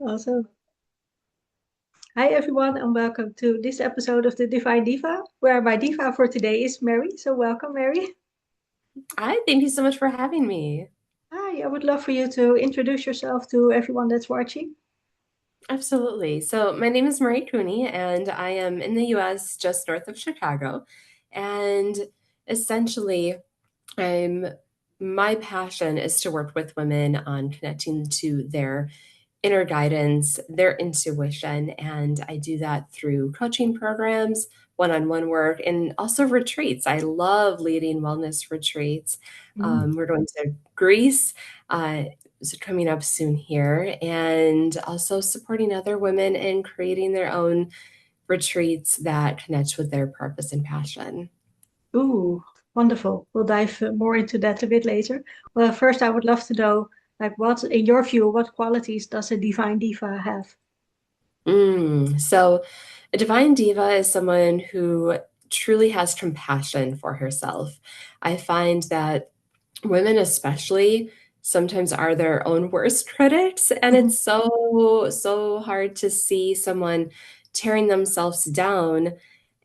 Awesome. Hi, everyone, and welcome to this episode of the Divine Diva, where my diva for today is Mary. So, welcome, Mary. Hi, thank you so much for having me. Hi, I would love for you to introduce yourself to everyone that's watching. Absolutely. So, my name is Marie Kueny, and I am in the US just north of Chicago. And essentially, I'm my passion is to work with women on connecting to their inner guidance, their intuition, and I do that through coaching programs, one-on-one work, and also retreats. I love leading wellness retreats. Mm. We're going to Greece, is coming up soon here, and also supporting other women in creating their own retreats that connect with their purpose and passion. Ooh, wonderful. We'll dive more into that a bit later. Well, first, I would love to know, like, what, in your view, what qualities does a Divine Diva have? So, a divine diva is someone who truly has compassion for herself. I find that women, especially, sometimes are their own worst critics, and Mhm. it's so hard to see someone tearing themselves down.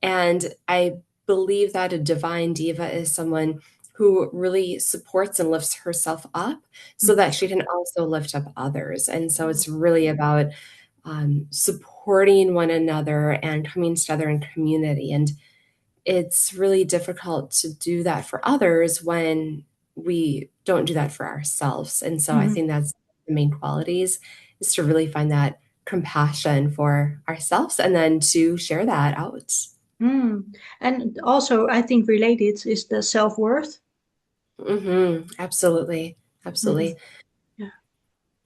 And I believe that a divine diva is someone who really supports and lifts herself up so Mhm. that she can also lift up others. And so it's really about supporting one another and coming together in community. And it's really difficult to do that for others when we don't do that for ourselves. And so I Mhm. think that's the main qualities is to really find that compassion for ourselves and then to share that out. And also, I think related is the self-worth. Absolutely. Mhm. Absolutely. Yeah.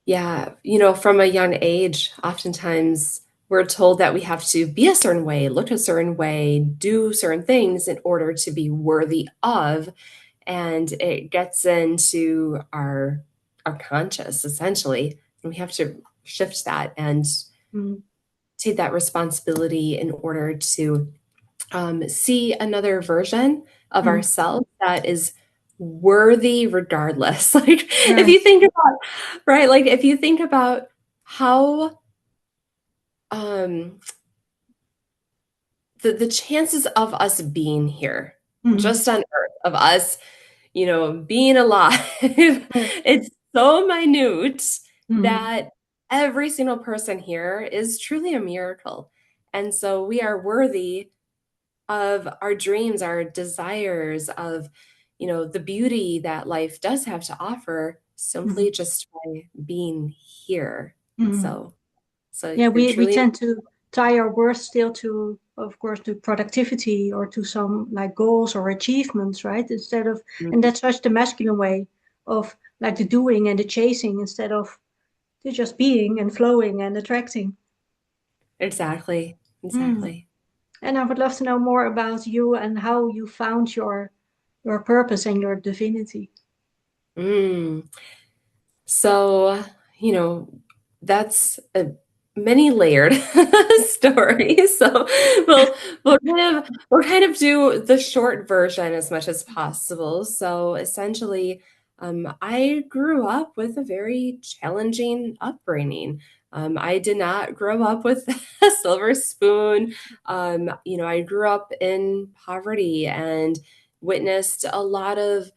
Yeah, from a young age, oftentimes we're told that we have to be a certain way, look a certain way, do certain things in order to be worthy of, and it gets into our conscious essentially, and we have to shift that and Mm. take that responsibility in order to see another version of Mm. ourselves that is worthy regardless. Like if you Right. think about, right, like if you think about how um, the chances of us being here, Mhm. just on Earth, of us, being alive, Yeah. it's so minute Mhm. that every single person here is truly a miracle. And so we are worthy of our dreams, our desires, of, the beauty that life does have to offer Mhm. simply just by being here. Mhm. So Yeah, you're we truly, tend to tie our worth still to, of course, to productivity or to some like goals or achievements, right? Instead of, and that's such the masculine way of like the doing and the chasing instead of the just being and flowing and attracting. exactly, Mm. exactly. And I would love to know more about you and how you found your purpose and your divinity. Mm. So, you know, that's a many layered story. So we'll kind of do the short version as much as possible. So essentially, I grew up with a very challenging upbringing. I did not grow up with a silver spoon. I grew up in poverty and witnessed a lot of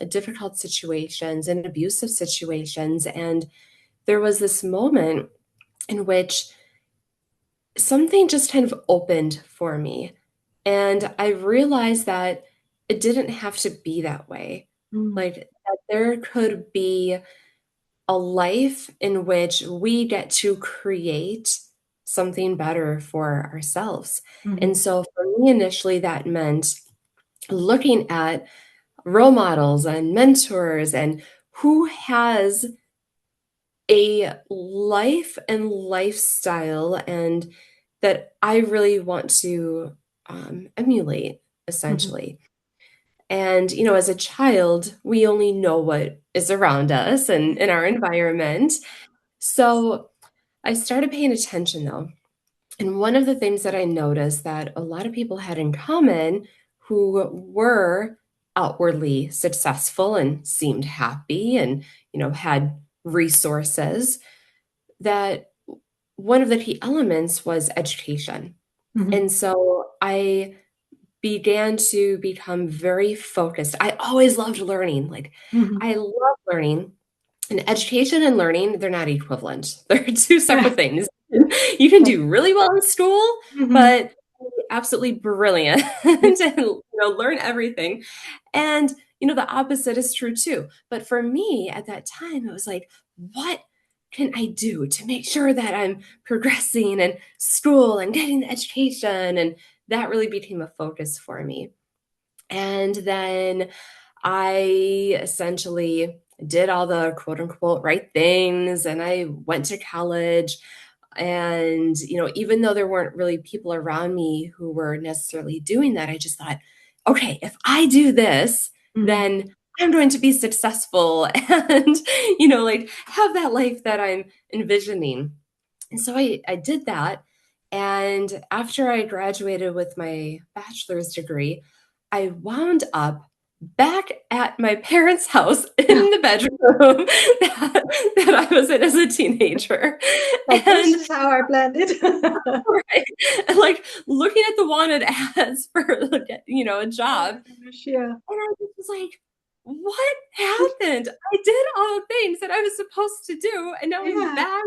difficult situations and abusive situations. And there was this moment in which something just kind of opened for me. And I realized that it didn't have to be that way. Mm. Like, that there could be a life in which we get to create something better for ourselves. And Mhm. so for me, initially, that meant looking at role models and mentors and who has a life and lifestyle and that I really want to emulate Mhm. essentially. And, as a child, we only know what is around us and in our environment. So I started paying attention though. And one of the things that I noticed that a lot of people had in common who were outwardly successful and seemed happy and, had resources that one of the key elements was education. Mm-hmm. And so I began to become very focused. I always loved learning. Like, Mm-hmm. I love learning. And education and learning, they're not equivalent. They're two separate things. You can do really well in school, Mm-hmm. but be absolutely brilliant and learn everything. And the opposite is true too. But for me at that time, it was like, what can I do to make sure that I'm progressing in school and getting the education? And that really became a focus for me. And then I essentially did all the quote unquote right things and I went to college. And, even though there weren't really people around me who were necessarily doing that, I just thought, okay, if I do this, Mm-hmm. then I'm going to be successful and, like have that life that I'm envisioning. And so I did that. And after I graduated with my bachelor's degree, I wound up back at my parents' house in the bedroom that I was in as a teenager. Like, this And is how I planned it. right, and like looking at the wanted ads for like, a Oh job. my gosh, yeah. And I just was like, what happened? I did all the things that I was supposed to do, and now I'm Yeah. back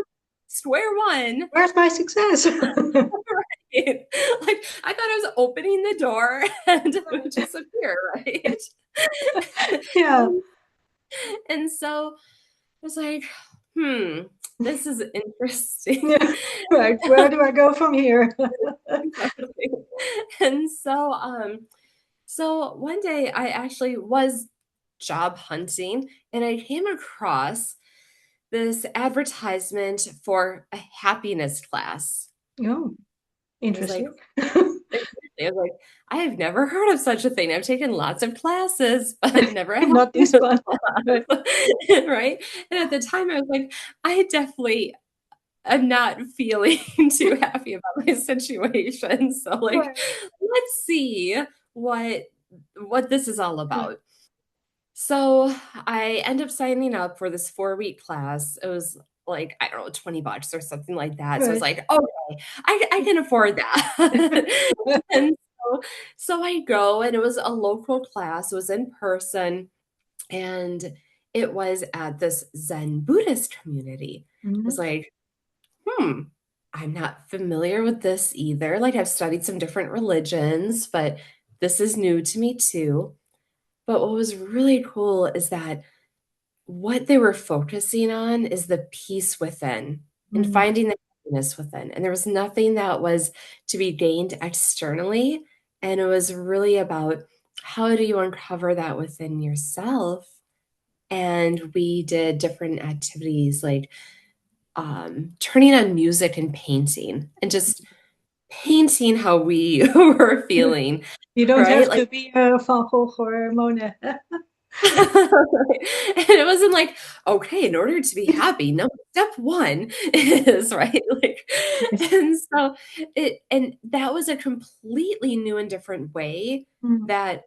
square one. Where's my success? Right? Like I thought I was opening the door and it would Right. just appear, right? Yeah. And so I was like, this is interesting. Yeah. Right. Where do I go from here? Exactly. And so one day I actually was job hunting and I came across this advertisement for a happiness class. Oh, I was like, interesting. I was like, I have never heard of such a thing. I've taken lots of classes, but never a Not this happiness one. class. Right. Right? And at the time I was like, I definitely am not feeling too happy about my situation. So like, Right. let's see what what this is all Right. about. So I end up signing up for this 4-week class. It was like, I don't know, $20 or something like that. So I was Right. like, okay, I can afford that. And so I go, and it was a local class. It was in person, and it was at this Zen Buddhist community. I was Mhm. like, hmm, I'm not familiar with this either. Like I've studied some different religions, but this is new to me too. But what was really cool is that what they were focusing on is the peace within and Mhm. finding the happiness within. And there was nothing that was to be gained externally. And it was really about how do you uncover that within yourself? And we did different activities like turning on music and painting and just painting how we were feeling, You don't right? have Like to be Van Gogh or Monet. and it wasn't like, okay, in order to be happy, no, step one is right. Like, and so and that was a completely new and different way Mm, that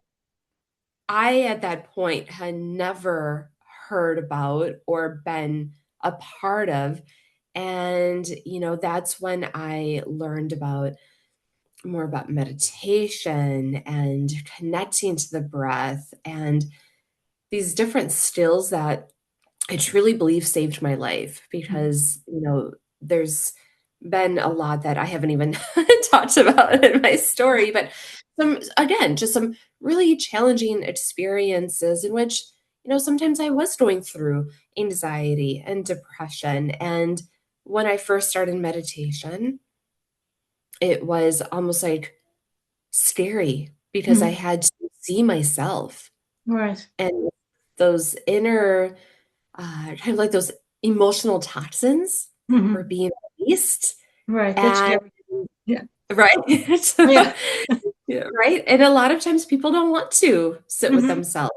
I, at that point, had never heard about or been a part of. And, that's when I learned about more about meditation and connecting to the breath and these different skills that I truly believe saved my life mm, because, there's been a lot that I haven't even talked about in my story, but just some really challenging experiences in which, sometimes I was going through anxiety and depression. And when I first started meditation, it was almost like scary because I mm. had to see myself Right. and those inner kind of like those emotional toxins were Mhm. being released Right. That's and scary. Yeah. right? Yeah. Yeah, right? And a lot of times people don't want to sit with Mhm. themselves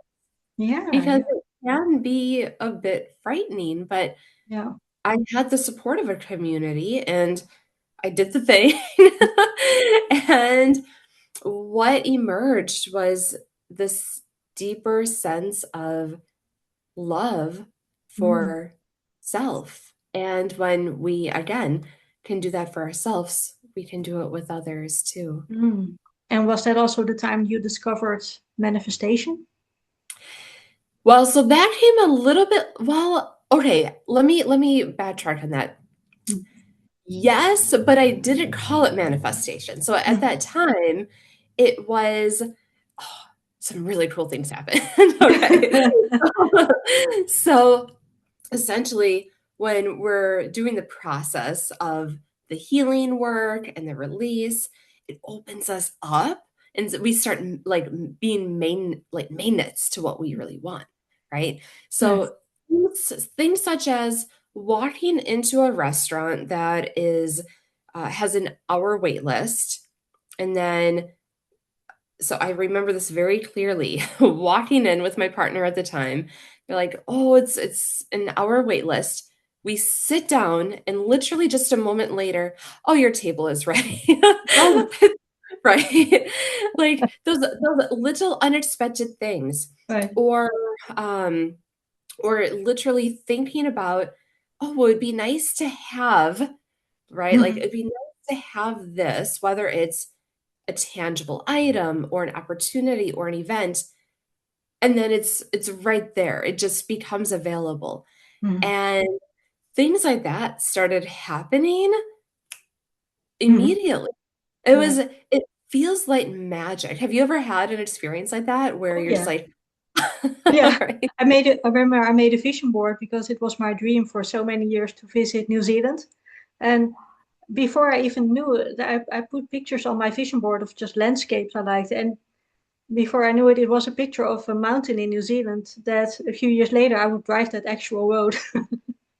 Yeah. because Yeah. it can be a bit frightening, but Yeah. I had the support of a community and I did the thing. And what emerged was this deeper sense of love Mm. for self And when we, again, can do that for ourselves, we can do it with others too. Mm. And was that also the time you discovered manifestation? Well, so that came a little bit, well, okay, let me backtrack on that. Mm. Yes, but I didn't call it manifestation. So at Mm. that time, it was oh, some really cool things happened. Okay. So essentially, when we're doing the process of the healing work and the release, it opens us up and we start like being magnets to what we really want, right? Right. So things such as walking into a restaurant that is has an hour wait list, and then so I remember this very clearly walking in with my partner at the time. They're like, "Oh, it's an hour wait list." We sit down and literally just a moment later, "Oh, your table is ready." Oh, Right? Like those little unexpected things. right. Or um or literally thinking about, "Oh, it would be nice to have," right? Like Mhm. it'd be nice to have this, whether it's a tangible item or an opportunity or an event, and then it's right there. It just becomes available. Mhm. And things like that started happening Mhm. immediately. It was Right. it feels like magic. Have you ever had an experience like that where Oh, you're just yeah. like Yeah. right? I made it. I remember I made a vision board because it was my dream for so many years to visit New Zealand. And before I even knew it, I put pictures on my vision board of just landscapes I liked. And before I knew it, it was a picture of a mountain in New Zealand that a few years later I would drive that actual road.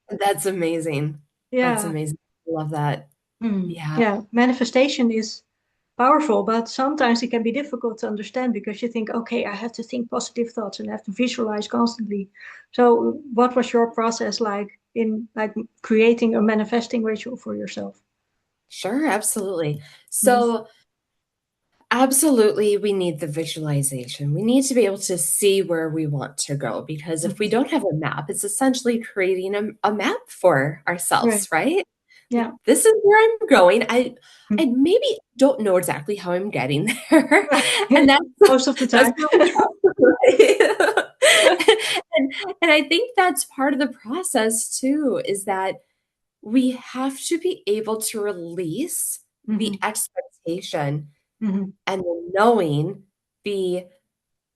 That's amazing. That's Yeah. amazing. I love that. Yeah. Yeah. Manifestation is powerful, but sometimes it can be difficult to understand because you think, okay, I have to think positive thoughts and I have to visualize constantly. So, what was your process like in like creating a manifesting ritual for yourself? Sure, absolutely. Mm. So absolutely, we need the visualization. We need to be able to see where we want to go because if we Mhm. don't have a map, it's essentially creating a map for Right. ourselves, right? Like Yeah. this is where I'm going. I Mm. maybe don't know exactly how I'm getting there. And Right. Most of the that's time. really tough, right? And and I think that's part of the process too, is that we have to be able to release the Hmm. expectation Hmm. and the knowing the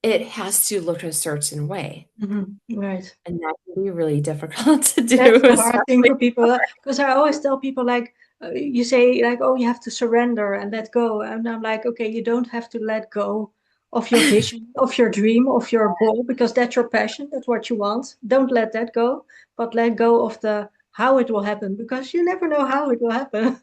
it has to look a certain way, Hmm. Right. and that can be really difficult to do, That's the hard thing especially for people because I always tell people like you say like, oh, you have to surrender and let go, and I'm like, okay, you don't have to let go of your vision, of your dream, of your goal, because that's your passion, that's what you want. Don't let that go, but let go of the how it will happen because you never know how it will happen.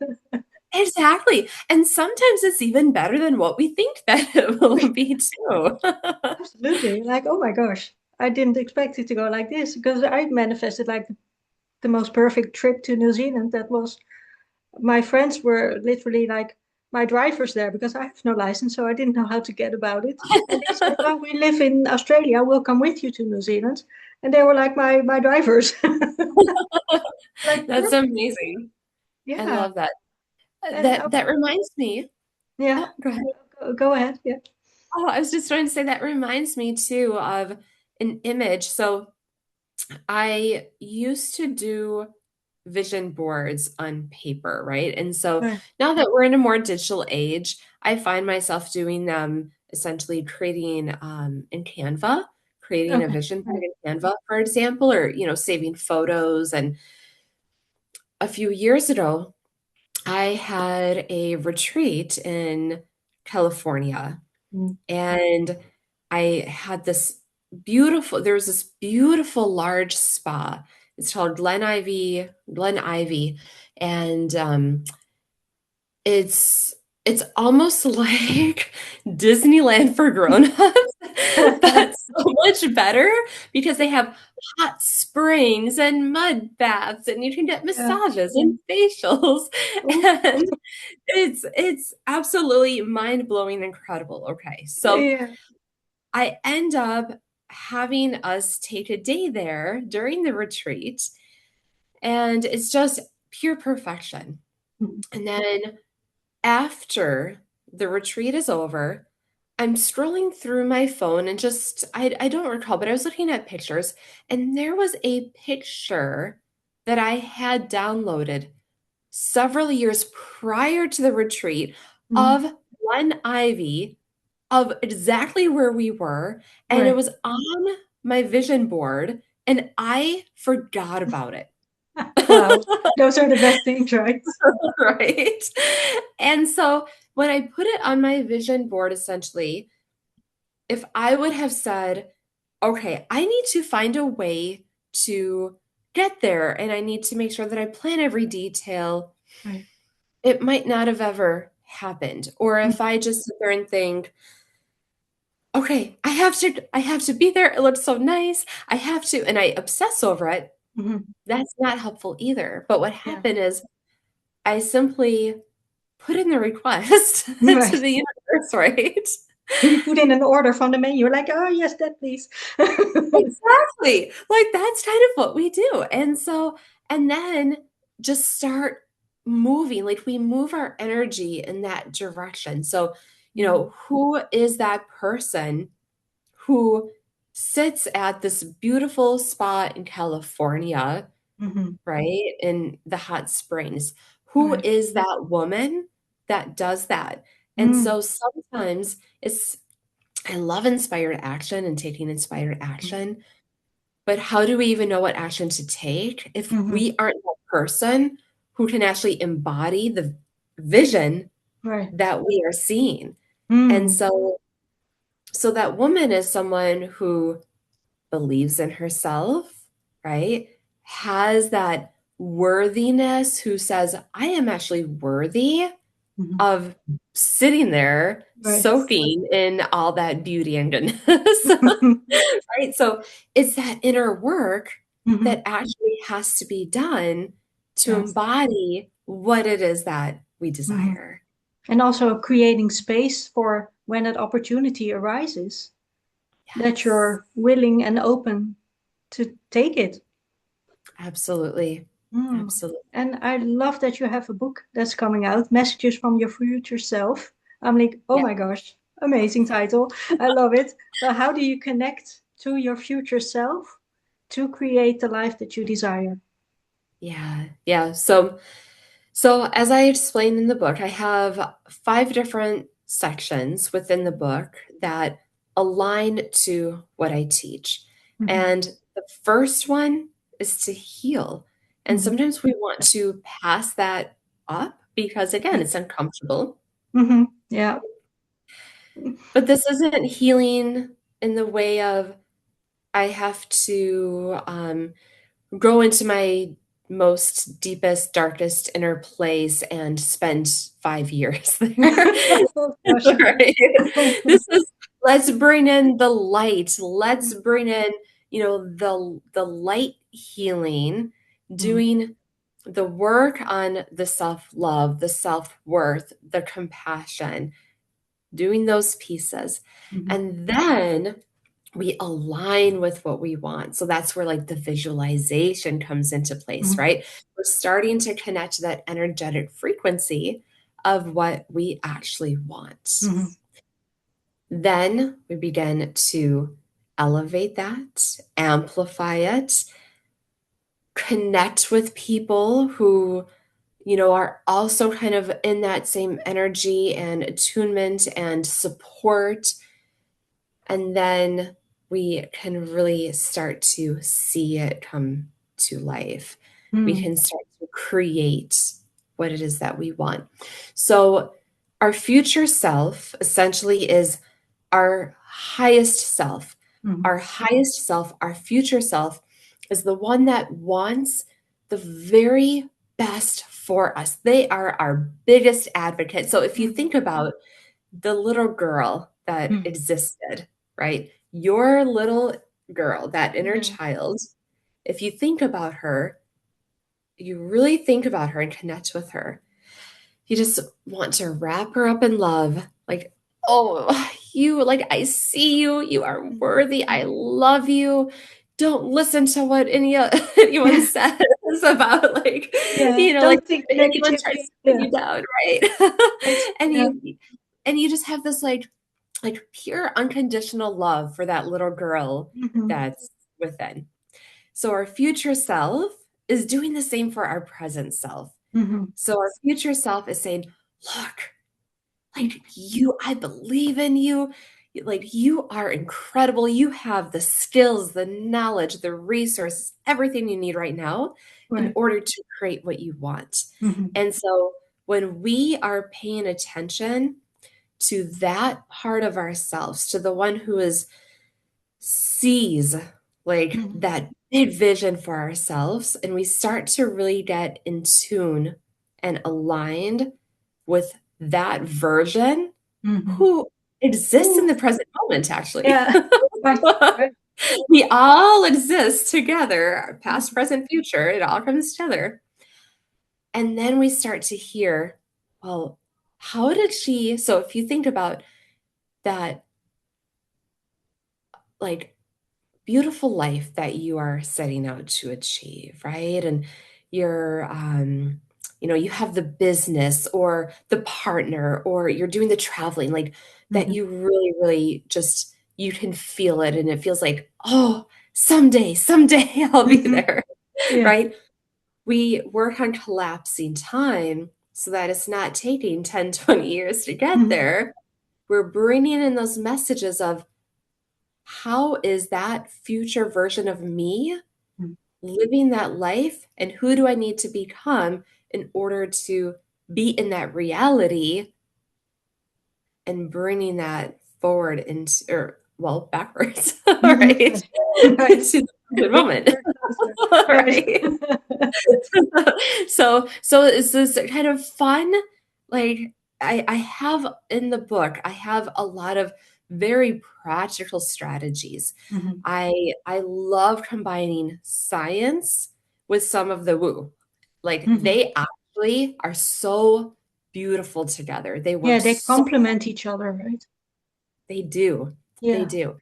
exactly, and sometimes it's even better than what we think that it will be too. Absolutely, like, oh my gosh, I didn't expect it to go like this because I manifested like the most perfect trip to New Zealand. That was my friends were literally like my drivers there because I have no license, so I didn't know how to get about it. And they said, "Oh, we live in Australia. We'll come with you to New Zealand." And they were like my drivers. Like That's perfect. amazing. I Yeah. love that. And That reminds me yeah, oh, go ahead. go ahead. Yeah. Oh, I was just trying to say that reminds me too of an image. So I used to do vision boards on paper, right? And so Right. now that we're in a more digital age, I find myself doing them essentially creating in Canva, creating a Okay. vision board Right. in Canva, for example, or saving photos. And a few years ago, I had a retreat in California, Mm. and I had there was this beautiful large spa. It's called Glen Ivy. And it's almost like Disneyland for grown-ups, but so much better because they have hot springs and mud baths, and you can get Yeah. massages and facials. Oh, And it's absolutely mind-blowing incredible. Okay, so yeah. I end up having us take a day there during the retreat, and it's just pure perfection. Mhm. And then after the retreat is over, I'm scrolling through my phone and just, I don't recall, but I was looking at pictures, and there was a picture that I had downloaded several years prior to the retreat Mhm. of Glen Ivy, of exactly where we were, and it Right. was on my vision board, and I forgot about it. Wow. Those are the best things, right? Right? And so when I put it on my vision board, essentially, if I would have said, okay, I need to find a way to get there and I need to make sure that I plan every detail, Right. it might not have ever happened. Or Mhm. if I just sit there and think, okay, I have to be there. It looks so nice. I have to, and I obsess over it. Mhm. That's not helpful either. But what Yeah. happened is I simply put in the request to Right. the universe, right? You put in an order from the menu, like, oh yes, that please. Exactly. Like that's kind of what we do. And so, and then just start moving, like we move our energy in that direction. So, Mhm. who is that person who sits at this beautiful spot in California, Mhm. right? In the hot springs? Who Right. is that woman that does that? And Mm. so sometimes I love inspired action and taking inspired Mhm. action, but how do we even know what action to take if Mhm. we aren't the person who can actually embody the vision Right. that we are seeing? And Mm. so that woman is someone who believes in herself, right? Has that worthiness, who says, I am actually worthy Mhm. of sitting there Right. soaking in all that beauty and goodness. Right? So it's that inner work that Mhm. actually has to be done to Yes. embody what it is that we Mhm. desire. And also creating space for when that opportunity arises, that Yes, you're willing and open to take it. absolutely. Mm. Absolutely. And I love that you have a book that's coming out, Messages from Your Future Self. I'm like, oh Yeah. my gosh, amazing title. I love it. But how do you connect to your future self to create the life that you desire? Yeah. Yeah. So as I explained in the book, I have 5 different sections within the book that align to what I teach. Mhm. And the first one is to heal. And Mhm. sometimes we want to pass that up because, again, it's uncomfortable. Mhm. Yeah. But this isn't healing in the way of I have to go into my most deepest, darkest inner place and spend 5 years there. Oh gosh. Right? This is let's bring in the light. Let's bring in, the light healing, Mhm. doing the work on the self-love, the self-worth, the compassion, doing those pieces. Mhm. And then we align with what we want. So that's where like the visualization comes into place, Mhm. right? We're starting to connect to that energetic frequency of what we actually want. Mhm. Then we begin to elevate that, amplify it, connect with people who, are also kind of in that same energy and attunement and support. And then we can really start to see it come to life. We Mhm. can start to create what it is that we want. So, our future self essentially is our highest self. Mhm. Our highest self, our future self, is the one that wants the very best for us. They are our biggest advocate. So, if you Mhm. think about the little girl that Mhm. existed, right? Your little girl, that inner Yeah. child, if you think about her, you really think about her and connect with her, you just want to wrap her up in love. Like, oh, you, like, I see you. You are Mhm. worthy. I love you. Don't listen to what anyone says. is about like, Yeah, like don't think anyone tries negatively. to put Yeah, you down, right? right. And Yeah. you just have this like pure unconditional love for that little girl Hmm. that's within. So our future self is doing the same for our present self. Hmm. So our future self is saying, look, like I believe in you. Like you are incredible. You have the skills, the knowledge, the resources, everything you need right now in Right. order to create what you want. Hmm. And so when we are paying attention to that part of ourselves, to the one who is sees like Hmm. that big vision for ourselves, and we start to really get in tune and aligned with that version Hmm. who exists in Ooh, the present moment, actually. yeah. Right. Right. We all exist together, past, Hmm. present, future. It all comes together. And then we start to hear, well, how did she? So if you think about that, like beautiful life that you are setting out to achieve, right? And you're, you have the business or the partner, or you're doing the traveling, like that Hmm. you really, really just, you can feel it. And it feels like, oh, someday I'll be Hmm. there, Yeah. right? We work on collapsing time so that it's not taking 10, 20 years to get Hmm. there. We're bringing in those messages of, how is that future version of me living that life, and who do I need to become in order to be in that reality, and bringing that forward into, or well, backwards, Hmm. right? Right. To the present Bring it moment. back closer. Right. Right. So it's this kind of fun, like I have in the book, I have a lot of very practical strategies. Hmm. I love combining science with some of the woo. Like Hmm. they actually are so beautiful together. They Yeah, work they so, complement each other, right? they do. They Yeah. do.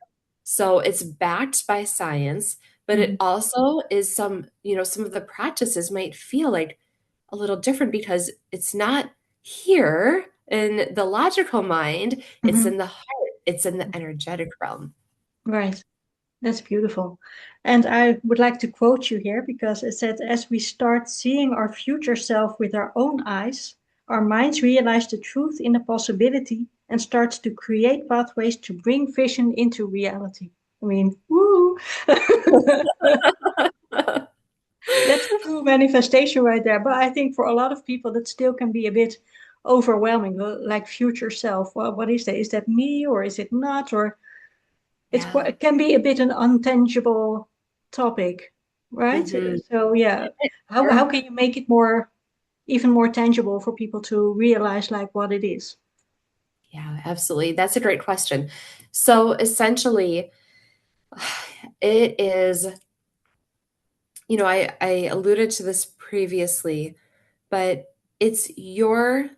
So it's backed by science, but it Hmm. also is some of the practices might feel like a little different because it's not here in the logical mind, it's Hmm. in the heart, it's in the energetic realm. Right. That's beautiful. And I would like to quote you here because it said, as we start seeing our future self with our own eyes, our minds realize the truth in the possibility and starts to create pathways to bring vision into reality. I mean, woo! That's true manifestation right there. But I think for a lot of people, that still can be a bit overwhelming, like future self. Well, what is that? Is that me or is it not? Or it's quite, Yeah. it can be a bit an untangible topic, right? Hmm. So yeah, how can you make it more, even more tangible for people to realize like what it is? Yeah, absolutely. That's a great question. So essentially, it is, I alluded to this previously, but it's your,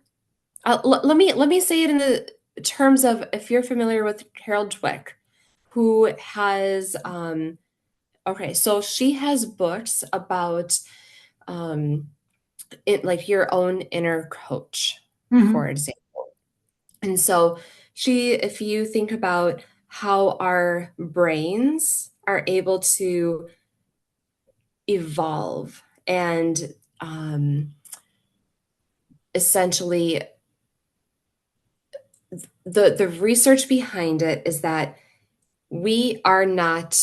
let me say it in the terms of, if you're familiar with Carol Dweck, who has okay, so she has books about it, like your own inner coach, Mm-hmm. for example. And so if you think about how our brains are able to evolve and essentially the research behind it is that we are not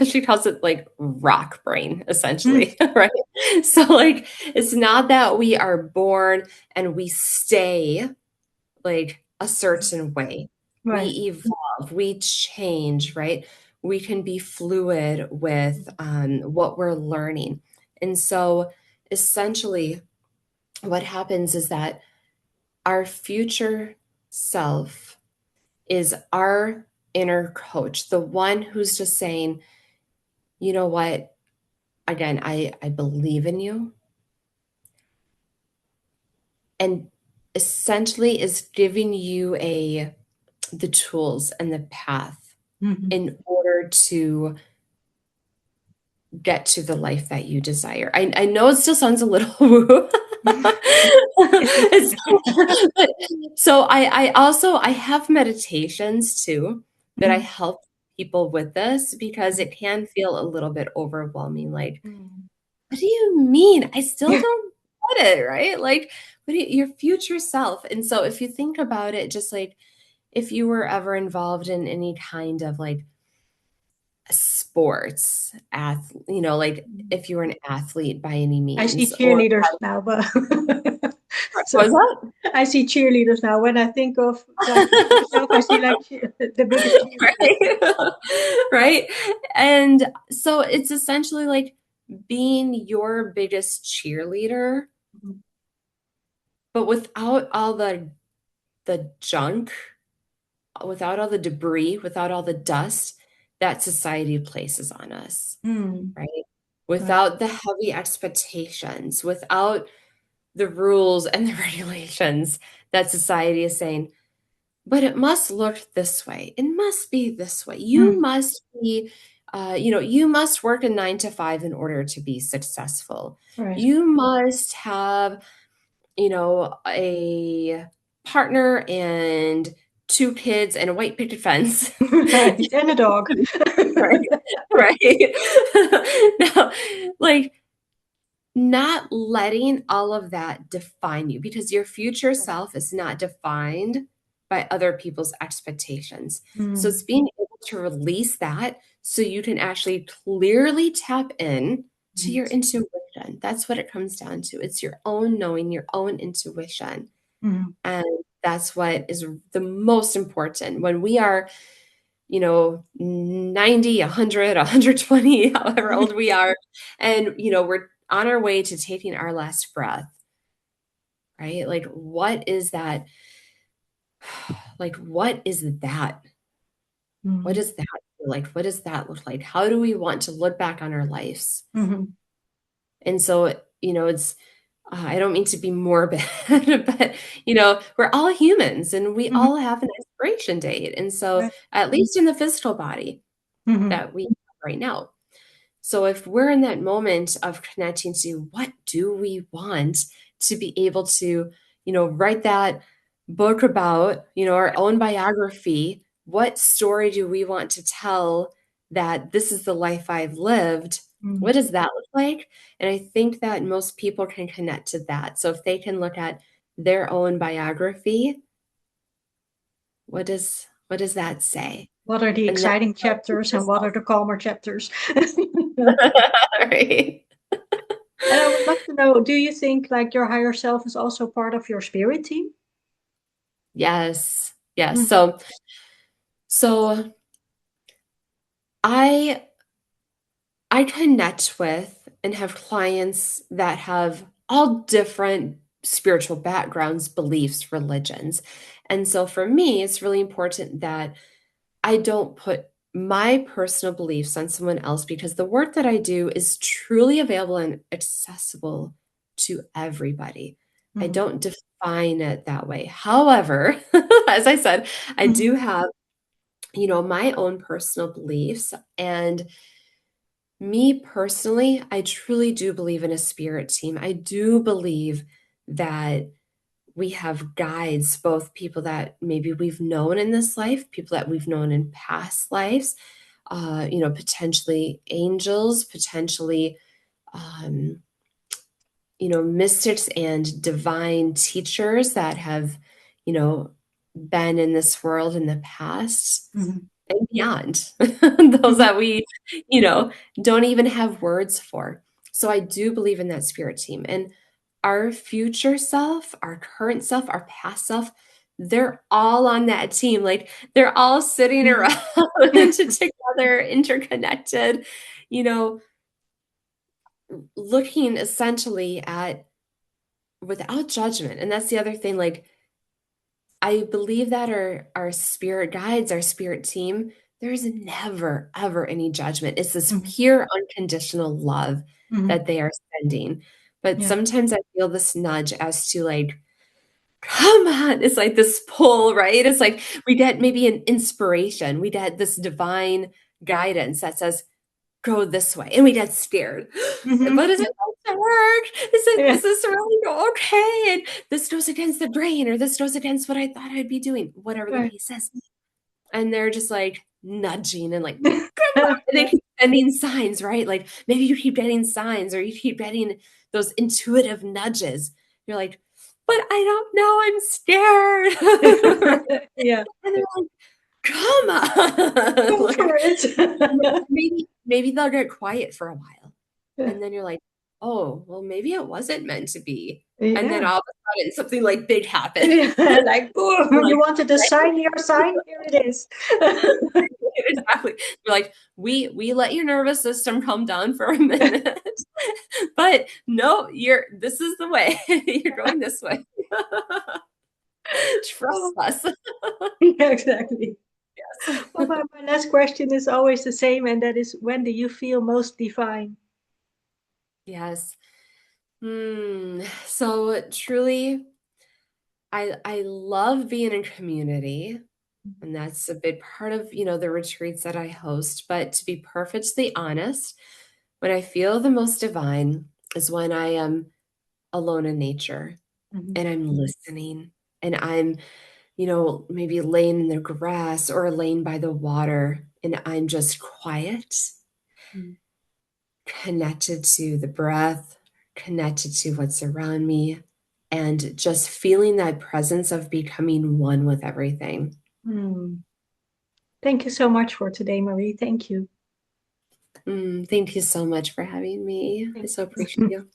she calls it like rock brain, essentially, right? So like it's not that we are born and we stay like a certain way. We Right. evolve, we change, right? We can be fluid with what we're learning. And so essentially what happens is that our future self is our inner coach, the one who's just saying, you know what, again, I believe in you, and essentially is giving you the tools and the path Mm-hmm. in order to get to the life that you desire. I know it still sounds a little woo. It's okay. But, so I also I have meditations too that I Mhm. help people with this because it can feel a little bit overwhelming. Like, Mhm. what do you mean? I still Yeah. don't get it, right? Like, your future self. And so if you think about it, just like if you were ever involved in any kind of like sports, like if you were an athlete by any I see means, or cheerleaders now, but what was so that? I see cheerleaders now. When I think of like the future self, I see like the biggest cheerleaders. Right? Right? And so it's essentially like being your biggest cheerleader, Mhm. but without all the junk, without all the debris, without all the dust that society places on us, Mm, right? right. Without the heavy expectations, without the rules and the regulations that society is saying, but it must look this way. It must be this way. You Mm, must be, you must work a 9 to 5 in order to be successful. right. You must have, a partner and 2 kids and a white picket fence. Right. And a dog. Right, right. No, like not letting all of that define you because your future self is not defined by other people's expectations. So Mm, it's being able to release that so you can actually clearly tap in to mm, your intuition. That's what it comes down to. It's your own knowing, your own intuition. mm, And that's what is the most important when we are 90, 100, 120, however old we are. And, we're on our way to taking our last breath, right? Like, what is that? Like, what is that? What mm, does that feel like? What does that look like? How do we want to look back on our lives? mhm, And so, it's, I don't mean to be morbid, but, we're all humans and we mhm, all have an expiration date. And so, right. at least in the physical body Mhm, that we have right now. So if we're in that moment of connecting to what do we want to be able to, write that book about, our own biography, what story do we want to tell that this is the life I've lived? mm. What does that look like? And I think that most people can connect to that. So if they can look at their own biography, what does that say? What are the And that's exciting our chapters future and what are self. the calmer chapters? Right. And I would love to know, do you think like your higher self is also part of your spirit team? Yes. Yes. Mhm, So I I connect with and have clients that have all different spiritual backgrounds, beliefs, religions. And so for me, it's really important that I don't put my personal beliefs on someone else because the work that I do is truly available and accessible to everybody. I mhm, don't define it that way. However, as I said, I mhm, do have, my own personal beliefs. And me personally, I truly do believe in a spirit team. I do believe that we have guides, both people that maybe we've known in this life, people that we've known in past lives, potentially angels, potentially, um, mystics and divine teachers that have, you know, been in this world in the past mhm, and beyond. Those mhm, that we, you know, don't even have words for. So I do believe in that spirit team. And our future self, our current self, our past self, they're all on that team. Like they're all sitting mhm. around together, interconnected, you know, looking essentially at without judgment. And that's the other thing. Like I believe that our spirit guides, our spirit team, there's never, ever any judgment. It's this Mhm, pure, unconditional love mhm. that they are sending. But Yeah. sometimes I feel this nudge as to like, come on. It's like this pull, right? It's like we get maybe an inspiration. We get this divine guidance that says, go this way. And we get scared. Mm-hmm. But is it going to work? Yeah. Is this really okay? And this goes against the brain, or this goes against what I thought I'd be doing, whatever the Right. base says. And they're just like nudging and like, come on. And they keep sending signs, right? Like maybe you keep getting signs or you keep getting those intuitive nudges. You're like, but I don't know. I'm scared. Yeah. And they're like, come on. Go for Like, it. maybe they'll get quiet for a while. And then you're like, oh, well, maybe it wasn't meant to be. And then Yeah. all of a sudden something like big happens. Yeah. Like, oh, You're you like, wanted a sign, your sign? Here it is. exactly. You're like, we let your nervous system calm down for a minute. But no, this is the way. You're going this way. Trust Oh, us. yeah, exactly. Yes. Well, my last question is always the same, and that is, when do you feel most divine? Yes. So truly, I love being in community. And that's a big part of, the retreats that I host. But to be perfectly honest, when I feel the most divine is when I am alone in nature Mhm. and I'm listening and I'm, maybe laying in the grass or laying by the water and I'm just quiet, Mhm. connected to the breath, connected to what's around me, and just feeling that presence of becoming one with everything. Hmm. Thank you so much for today, Marie. Thank you. Thank you so much for having me. I Thank so appreciate you. you.